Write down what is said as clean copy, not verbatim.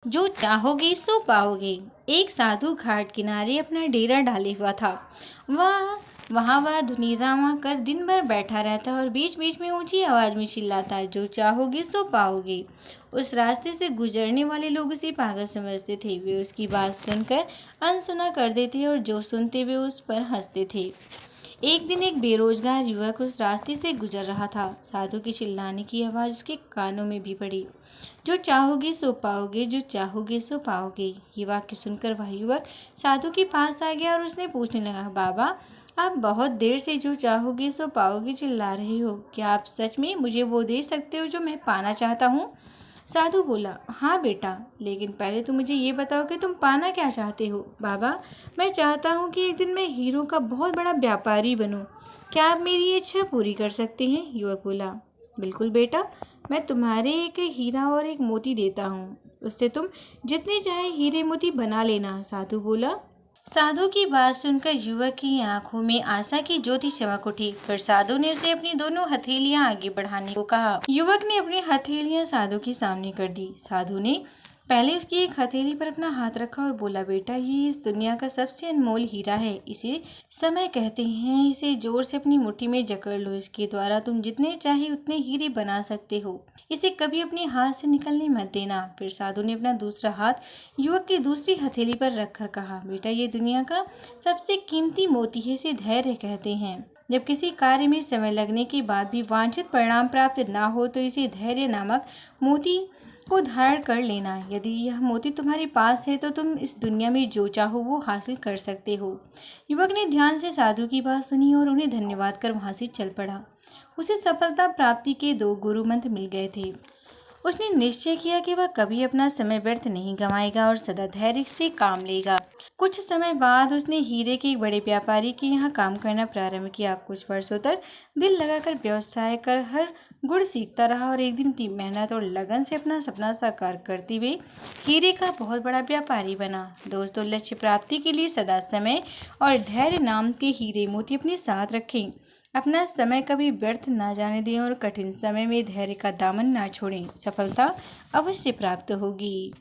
जो चाहोगे सो पाओगे। एक साधु घाट किनारे अपना डेरा डाले हुआ था। वह धुनीरामा कर दिन भर बैठा रहता और बीच बीच में ऊंची आवाज में चिल्लाता, जो चाहोगे सो पाओगे। उस रास्ते से गुजरने वाले लोग उसे पागल समझते थे। वे उसकी बात सुनकर अनसुना कर देते और जो सुनते वे उस पर हंसते थे। एक दिन एक बेरोजगार युवक उस रास्ते से गुजर रहा था। साधु की चिल्लाने की आवाज़ उसके कानों में भी पड़ी। जो चाहोगे सो पाओगे, जो चाहोगे सो पाओगे। ये वाक्य सुनकर वह युवक साधु के पास आ गया और उसने पूछने लगा, बाबा, आप बहुत देर से जो चाहोगे सो पाओगे चिल्ला रहे हो। क्या आप सच में मुझे वो दे सकते हो जो मैं पाना चाहता हूँ? साधु बोला, हाँ बेटा, लेकिन पहले तुम मुझे ये बताओ कि तुम पाना क्या चाहते हो। बाबा, मैं चाहता हूँ कि एक दिन मैं हीरों का बहुत बड़ा व्यापारी बनूँ। क्या आप मेरी ये इच्छा पूरी कर सकते हैं? युवक बोला, बिल्कुल बेटा, मैं तुम्हारे एक हीरा और एक मोती देता हूँ। उससे तुम जितने चाहे हीरे मोती बना लेना। साधु बोला। साधु की बात सुनकर युवक की आंखों में आशा की ज्योति चमक उठी। फिर साधु ने उसे अपनी दोनों हथेलियां आगे बढ़ाने को कहा। युवक ने अपनी हथेलियां साधु के सामने कर दी। साधु ने पहले उसकी एक हथेली पर अपना हाथ रखा और बोला, बेटा, ये इस दुनिया का सबसे अनमोल हीरा है। इसे समय कहते हैं। इसे जोर से अपनी मुट्ठी में जकड़ लो। इसके द्वारा तुम जितने चाहे उतने हीरे बना सकते हो। इसे कभी अपने हाथ से निकलने मत देना। फिर साधु ने अपना दूसरा हाथ युवक की दूसरी हथेली पर रखकर कहा, बेटा, ये दुनिया का सबसे कीमती मोती है। इसे धैर्य कहते हैं। जब किसी कार्य में समय लगने के बाद भी वांछित परिणाम प्राप्त ना हो तो इसे धैर्य नामक मोती को धारण कर लेना। यदि यह मोती तुम्हारे पास है तो तुम इस दुनिया में जो चाहो वो हासिल कर सकते हो। युवक ने ध्यान से साधु की बात सुनी और उन्हें धन्यवाद कर वहां से चल पड़ा। उसे सफलता प्राप्ति के 2 गुरु मंत्र मिल गए थे। उसने निश्चय किया कि वह कभी अपना समय व्यर्थ नहीं गंवाएगा और सदा धैर्य से काम लेगा। कुछ समय बाद उसने हीरे के एक बड़े व्यापारी के यहाँ काम करना प्रारंभ किया। कुछ वर्षों तक दिल लगाकर व्यवसाय कर हर गुण सीखता रहा और एक दिन अपनी मेहनत और लगन से अपना सपना साकार करते हुए हीरे का बहुत बड़ा व्यापारी बना। दोस्तों, लक्ष्य प्राप्ति के लिए सदा समय और धैर्य नाम के हीरे मोती अपने साथ रखें। अपना समय कभी व्यर्थ ना जाने दें और कठिन समय में धैर्य का दामन ना छोड़ें। सफलता अवश्य प्राप्त होगी।